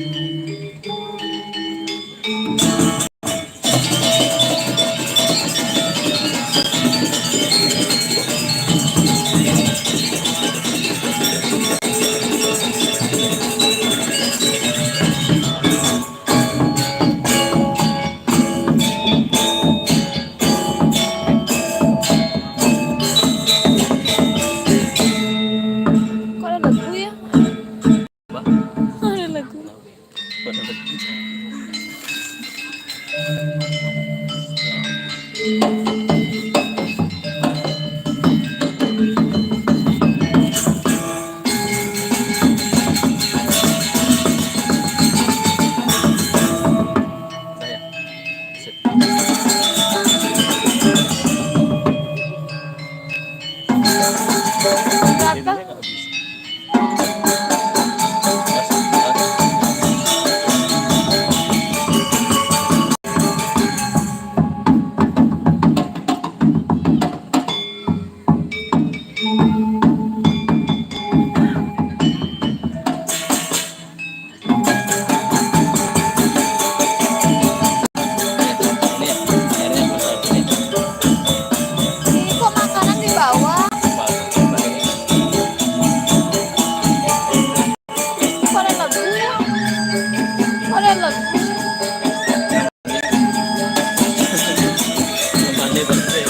Kok ada lagu ya? Apa? Ada lagu. Saya. Set. Kata Ini nggak habis. Ini airnya besar ini. ini kok makanan di bawah? Kok ada lagu ya? Kok ada lagu? Mandi bersih.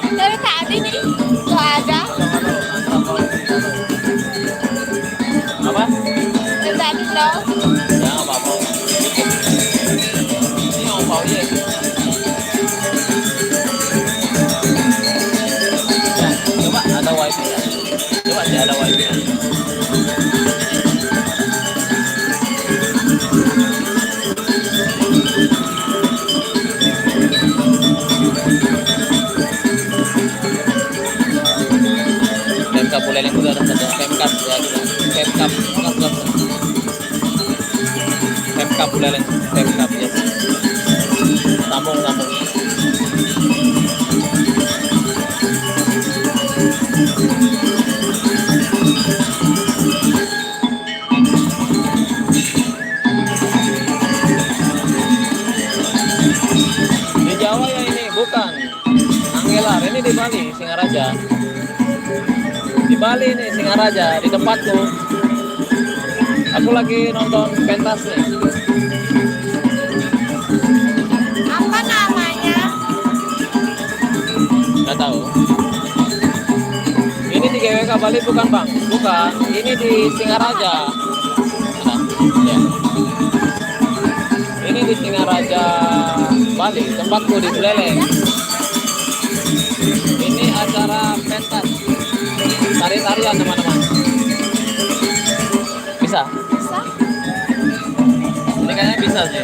Dari tadi nih nggak ada. Apa? Dari tadi loh. Ya nggak apa-apa. Ini Om Pau ya. Ya, coba ada wifi ya. Coba sih ada wifi ya. Pemkap Buleleng juga ada satu Pemkap ya juga. Pemkap Pemkap Buleleng Pemkap ya. Sambung. Di Jawa ya ini bukan Anggelar, ini di Bali Singaraja. Di Bali nih Singaraja di tempatku. Aku lagi nonton pentas nih. Apa namanya? Nggak tahu. Ini di GWK Bali bukan bang? Bukan. Ini di Singaraja. Nah, ya. Ini di Singaraja Bali, tempatku di Buleleng. Ini acara pentas. Tari-tarian teman-teman. Bisa? Bisa? Ini kayaknya bisa sih.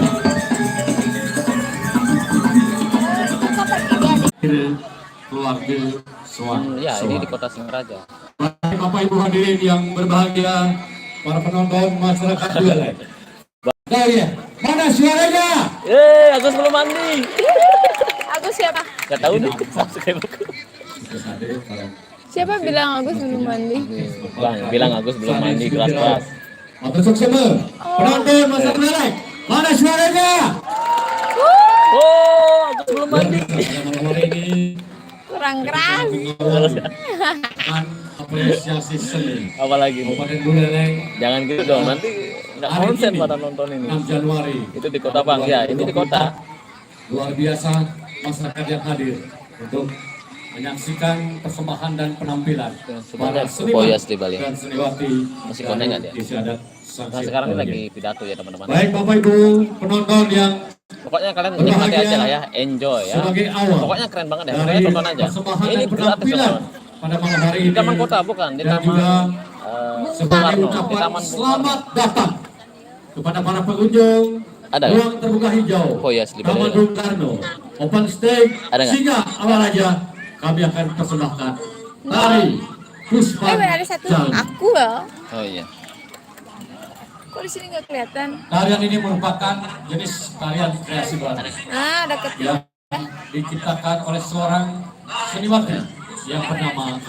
Kita pergi dia. Keluarga Soan. Ya, ini di kota Singaraja. Baik Bapak Ibu hadirin yang berbahagia, para penonton masyarakat Buleleng. Tahu ya, mana suaranya? Agus belum mandi. Aku siapa? Gak tahu nih, subscribe-ku. Siapa bilang Agus belum mandi? Bang, bilang Agus belum mandi keras-keras. Masuk semua. Penonton masyarakat Buleleng, mana suaranya? Oh, Agus belum mandi. Malam hari ini Kurang keras. kan apresiasi seni Apalagi nih? Kabupaten Buleleng. Jangan gitu dong, nanti nggak Hari konsen ini, pada nonton ini. 6 Januari. Itu di kota bang, ya ini di kota. Luar biasa masyarakat yang hadir untuk menyaksikan persembahan dan penampilan Semuanya seniman Boyas di Bali. dan seniwati Masih konten nggak dia? Istiadat Nah Sanksi sekarang ini Bali. lagi pidato ya teman-teman. Baik Bapak Ibu penonton yang Pokoknya kalian nikmati aja lah ya, enjoy ya. sebagai awal Pokoknya keren banget ya, dari pokoknya tonton aja. persembahan Ini dan gratis penampilan teman-teman. pada malam hari Di ini Taman Kota bukan, di dan Taman juga sebagai Soekarno, di ucapan Taman Bung selamat Karno. datang kepada para pengunjung Ada nggak? ruang terbuka hijau Boyas di Bali. Taman Bung Karno open stage Ada nggak? Singa awal aja kami akan persembahkan tari Puspa Ada satu. Aku loh. Oh iya. Kok di sini nggak kelihatan? Tarian ini merupakan jenis tarian kreasi baru Ah, deket. yang diciptakan oleh seorang seniwati yang bernama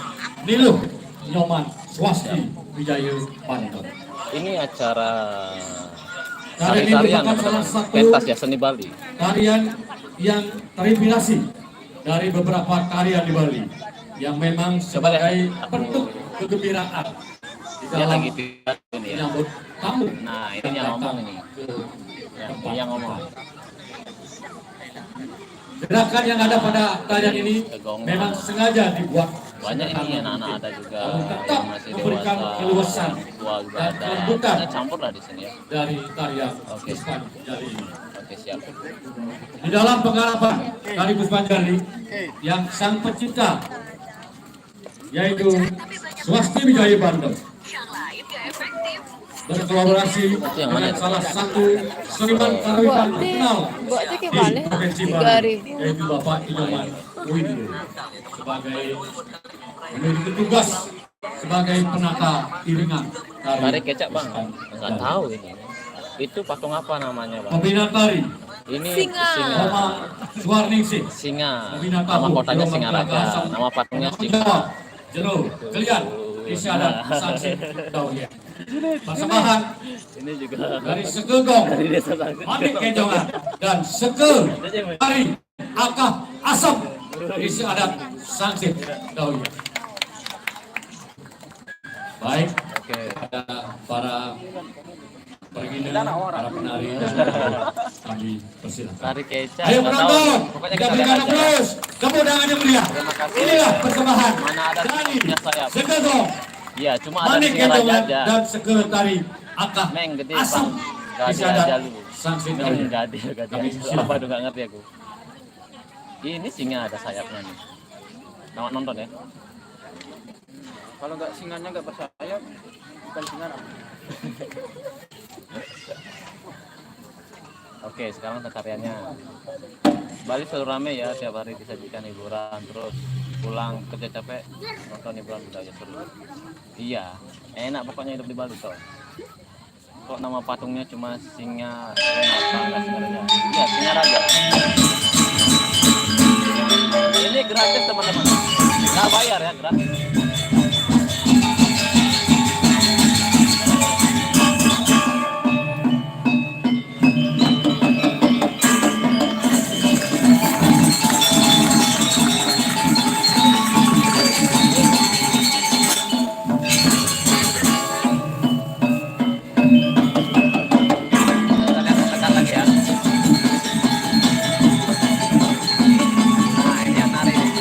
Niluh Nyoman Swasti Wijaya Panto. Ini acara Tarian ini tari-tarian merupakan teman-teman. salah satu Pentas ya, seni Bali. tarian yang terinspirasi dari beberapa tarian di Bali yang memang Coba lihat. sebagai bentuk kegembiraan di Dia dalam lagi pidato nih ya. menyambut tamu. Nah, ini yang ngomong ini. Ya, ini yang ngomong. Gerakan yang ada pada tarian ini Kegongan. memang sengaja dibuat Banyak ini anak-anak ada juga tetap yang masih memberikan dewasa, keluasan tua juga dan ada. kelembutan Pokoknya campur lah di sini ya. dari tarian Oke. Puspanjali ini. Oke, siap. Di dalam penggarapan dari Puspanjali yang sang pencipta yaitu Swasti Wijaya Bandung berkolaborasi yang mana dengan itu? salah satu seniman karawitan Buat terkenal buat itu di kayak balik. Provinsi 3.000. Bali yaitu Bapak Inyoman Windu sebagai memiliki tugas sebagai penata iringan Tari tari kecap bang, nggak tahu ini. Itu patung apa namanya bang? pembina tari Ini Singa. Oma Suwarningsih Singa. pembina Nama tabu kotanya Gelombang Singaraja, Pelaga Asam. nama patungnya Tanggung Singa. jawab Jero Kelian isyarat sanksi Daulia. Persembahan Ini juga dari Segegong, dari desa Sangsit. Manik Kenjongan, dan Sege dari Akah Asap isyarat sanksi Daulia. Baik, Oke. ada para pergina, para penari, kami persilakan. Tarik kecap. Ayo nggak tahu. penonton, Pokoknya kita kita berikan lihat aja. aplaus, tepuk tangan yang meriah. Terima kasih. Inilah persembahan Mana ada dari punya sayap. Segegong, Iya, cuma ada Manik Singaraja Kenjongan, aja. dan Sekretari Akah Meng gede Asam bang. Gak ada isyarat aja lu. sanksi Meng Daulia. gak ada, gak ada. Kami silakan. Apa tuh gak ngerti aku. Ini singa ada sayapnya nih. Selamat nonton ya. Kalau nggak singanya nggak bersayap, bukan singa. Oke, sekarang tariannya. Bali selalu rame ya, tiap hari disajikan hiburan, terus pulang kerja capek nonton hiburan budaya seru. Iya, enak pokoknya hidup di Bali toh. Kok nama patungnya cuma singa apa enggak Singaraja? Iya, Singaraja. Ini gratis teman-teman. Nggak bayar ya, gratis. Kita lihat tekan lagi ya. Nah, ini yang nari nih.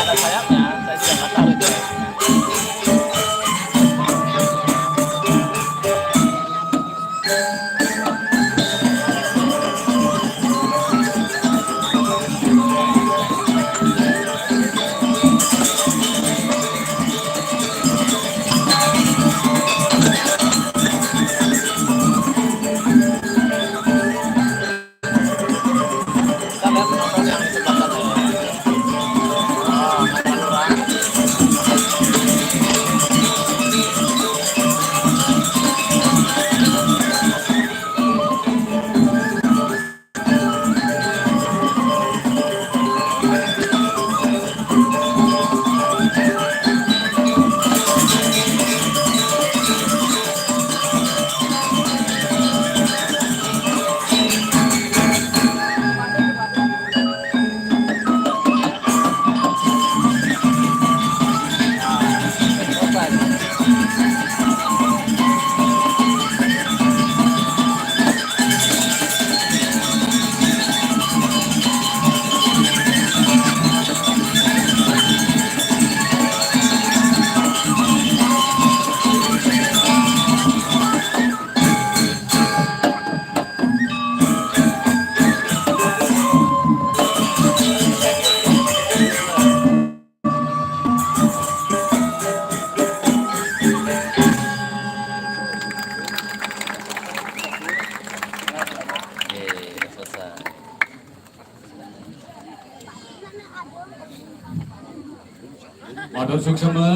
ada sayapnya, saya sudah nggak tahu itu. Kita lihat penonton yang di sebelah sana ya. Oh, ada lurah. Udah selesai. Madon Suksema.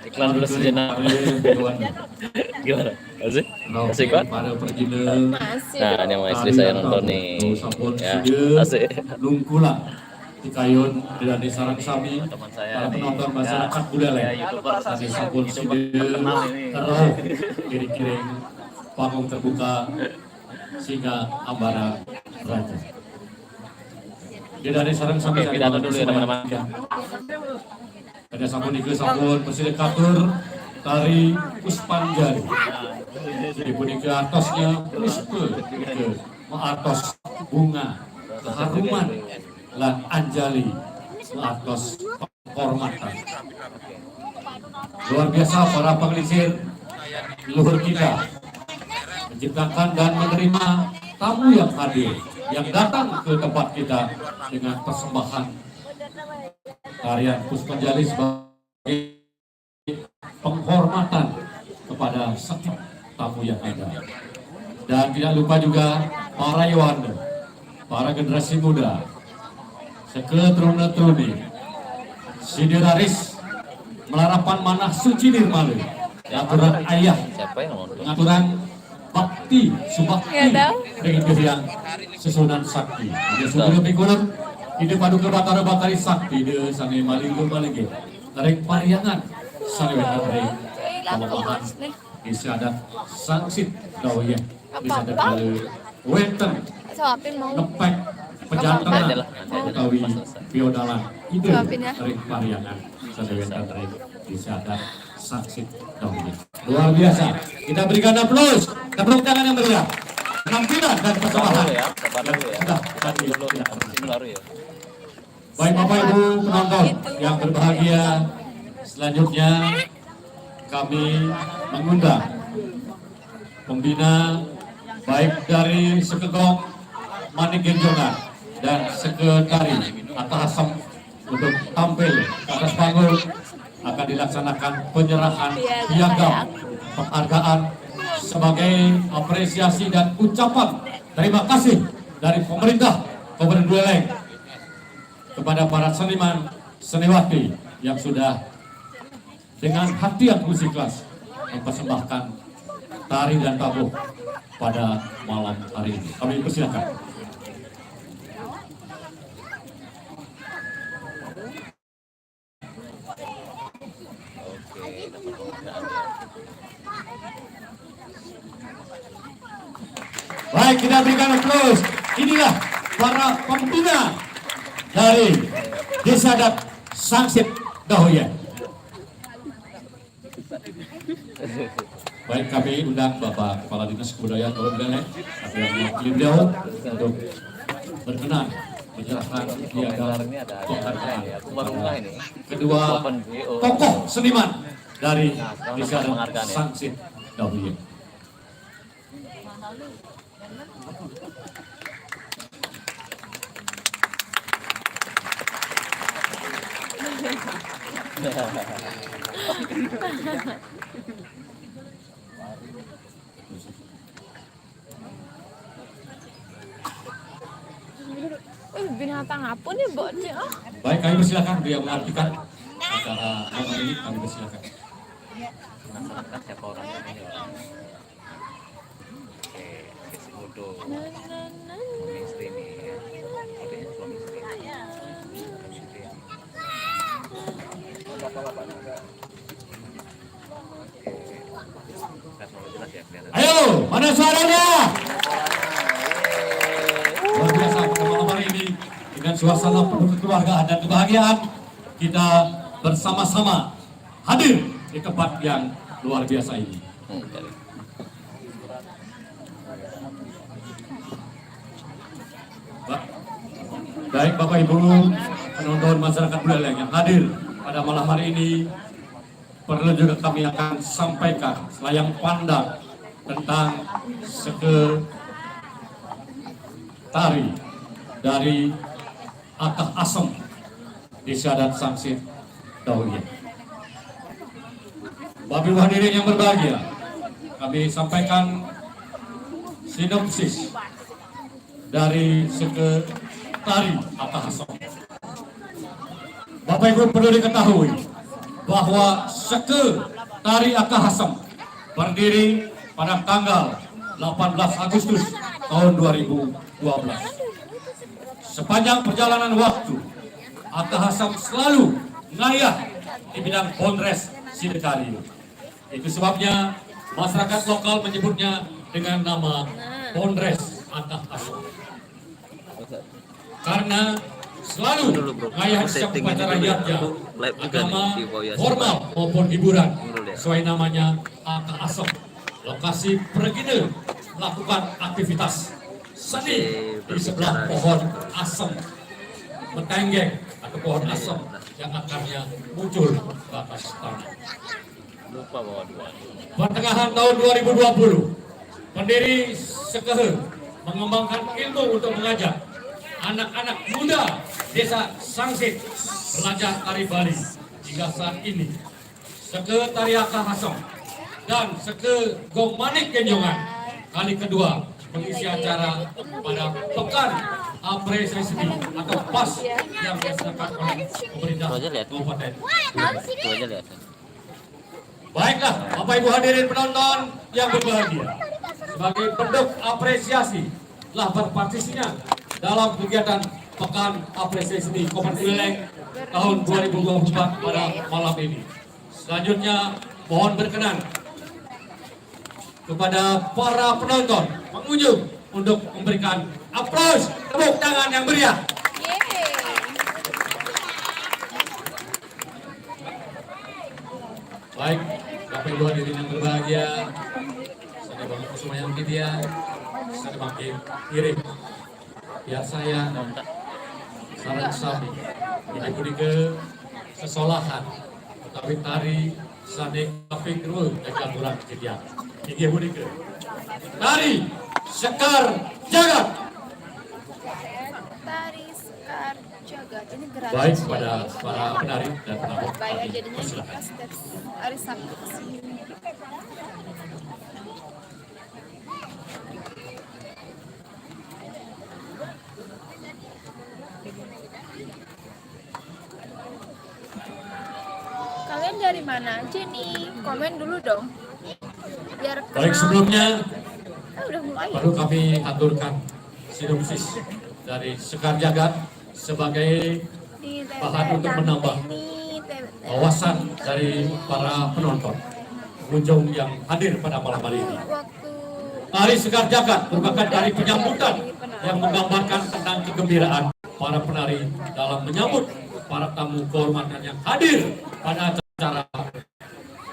Iklan dulu sejenak. Gimana? Masih? Masih kuat? Masih Nah, dong. ini sama istri saya nonton nih. Ya, asik. Lungkula di Kayun dan di Sarang Sami. Teman saya Para nih. penonton Ya, masyarakat Buleleng. ya, YouTuber Tadi sampun YouTuber side terkenal ini. terus kiri-kiring panggung terbuka sehingga Ambara Raja. Dia dari Sarang Sami. Oke, pidato dulu ya, teman-teman. Ada sampun Iku sampun Presiden Katur tari Puspanjari. Jadi punika atosnya Puspe Maatos bunga keharuman lan Anjali Maatos penghormatan. Luar biasa para pengelisir luhur kita menciptakan dan menerima tamu yang hadir yang datang ke tempat kita dengan persembahan tarian Puspanjali sebagai penghormatan kepada setiap tamu yang ada. Dan tidak lupa juga para Yowanda, para generasi muda, seketrune-trune, sideraris, melarapan manah suci nirmalu, aturan ayah, Siapa yang nonton? pengaturan bakti, subakti, Nggak tahu. dengan yang susunan sakti. Dia sudah lebih kurang, ide paduka batara batari sakti, dia sange malinggo malingi, tarik pariangan, sange tarik pemahaman, isyadat sangsit dawiyah, isyadat lalu wenten, Suapin mau. nepek, pejantangan, Nanti lah, nanti aja. utawi piodalan, ide Suapin ya. tarik pariangan, sange tarik isyadat sangsit dawiyah. Luar biasa, kita berikan aplaus, tepuk tangan yang meriah. Penampilan dan Sabar persembahan dulu ya, sabar dulu ya. sudah Sabar tadi dulu, tidak sini baru ya. Baik Bapak Ibu penonton yang berbahagia, selanjutnya kami mengundang pembina baik dari Sekegong, Manik Genjongan dan Seketari Atta Hasem untuk tampil ke atas panggung. Akan dilaksanakan penyerahan piagam penghargaan sebagai apresiasi dan ucapan terima kasih dari pemerintah Kabupaten Buleleng kepada para seniman seniwati yang sudah dengan hati yang tulus ikhlas mempersembahkan tari dan tabuh pada malam hari ini. Kami persilakan. Baik, kita berikan aplaus. Inilah para pembina dari Desa Adat Sangsit Dahoyan. Baik, kami undang Bapak Kepala Dinas Kebudayaan Kabupaten Buleleng yang mewakili beliau untuk berkenan menyerahkan Komentar piagam ini ada penghargaan ya. Aku baru mulai nih. kedua Open VO. tokoh seniman dari sekarang Liga dapat penghargaan ya. Sangsit W. Binatang apa nih bocah? Baik, kami persilakan dia mengartikan acara malam ini, kami persilakan. Masyarakat siapa orang ini? Oke, Kesimodo. Suami istri nih. Adanya suami istri. Jelas ya kelihatan. Ayo, mana suaranya? Luar biasa pertemuan hari ini dengan suasana penuh kekeluargaan dan kebahagiaan kita bersama-sama hadir di tempat yang luar biasa ini. Baik Bapak Ibu penonton masyarakat Buleleng yang hadir pada malam hari ini, perlu juga kami akan sampaikan selayang pandang tentang tari dari Akah Asem di Syahadat Sangsit Dauliyah. Bapak Ibu hadirin yang berbahagia, kami sampaikan sinopsis dari tari Akah Asem. Bapak Ibu perlu diketahui bahwa tari Akah Asem berdiri pada tanggal 18 Agustus tahun 2012. Sepanjang perjalanan waktu, Akah Asem selalu ngayah di bidang Bondres Sidekario. Itu sebabnya masyarakat lokal menyebutnya dengan nama Bondres Akah Asem. Karena selalu ngayah setiap upacara yatnya, agama, formal maupun hiburan, sesuai namanya Akah Asem. Lokasi pergine melakukan aktivitas seni di sebelah pohon asem metenggeng atau pohon asem yang akarnya muncul ke atas tanah. Pertengahan tahun 2020, pendiri Sekehe mengembangkan ilmu untuk mengajak anak-anak muda desa Sangsit belajar tari Bali. Hingga saat ini, Sekehe Tari Akah Asem dan Sekehe Gong Manik Genjongan kali kedua mengisi acara pada Pekan Apresiasi atau PAS yang diselenggarakan oleh pemerintah Kabupaten. Itu aja lihat. Baiklah, Bapak Ibu hadirin penonton yang berbahagia, sebagai bentuk apresiasi telah berpartisipasinya dalam kegiatan Pekan Apresiasi Kabupaten Buleleng tahun 2024 pada malam ini. Selanjutnya mohon berkenan kepada para penonton, pengunjung untuk memberikan aplaus, tepuk tangan yang meriah. Baik, Bapak Ibu hadirin yang berbahagia, saya Bapak Kusuma yang Widya, saya makin kirim biar saya sarang sapi ini ke sesolahan tetapi tari sanek kaping rul dekat kurang kejadian ini budi ke tari Sekar Jagat. Tari Sekar Jagat ini gratis. Baik kepada para penari dan penari. Bayar jadinya di steps hari Sabtu kesini. Kalian dari mana aja nih? Komen dulu dong. Biar kenal. Baik, sebelumnya Udah mulai. perlu kami aturkan sinopsis dari Sekar Jagat sebagai bahan untuk menambah wawasan dari para penonton, pengunjung yang hadir pada malam hari ini. Tari Sekar Jagat merupakan tari penyambutan yang menggambarkan tentang kegembiraan para penari dalam menyambut para tamu kehormatan yang hadir pada acara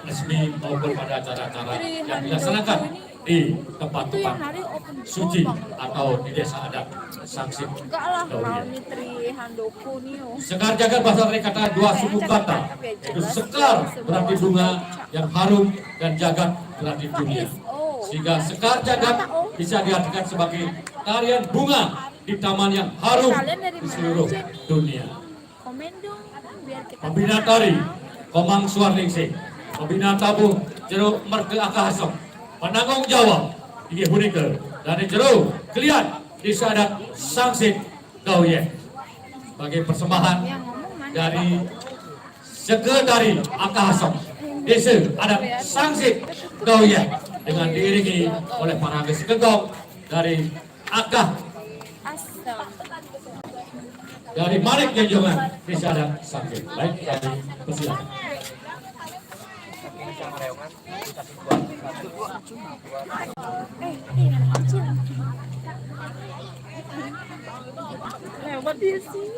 resmi maupun pada acara-acara yang dilaksanakan di Itu yang tempat-tempat hari open suci Bang. atau di desa adat Sangsit. Enggak lah, Daun mau ya. nitri handoku nih. Sekar jagat bahasa dari kata dua suku kata, yaitu sekar berarti bunga yang harum dan jagat berarti dunia. Sehingga sekar jagat bisa diartikan sebagai tarian bunga di taman yang harum di seluruh dunia. Komen dong biar kita Pembina tari Komang Suarningsih, pembina tabuh jeruk merke akahasok, penanggung jawab Igi Hunike dan jeruk keliat di sadat Sangsit Gauye sebagai persembahan yang ngomong mana? dari Sekretari Akahasok Desa Adat Sangsit Gauye dengan diiringi oleh para gegong dari Akah Asam. dari Malik Janjongan Desa Adat Sangsit. Baik, kami persilakan. Ini anak kecil. Lewat dia sih.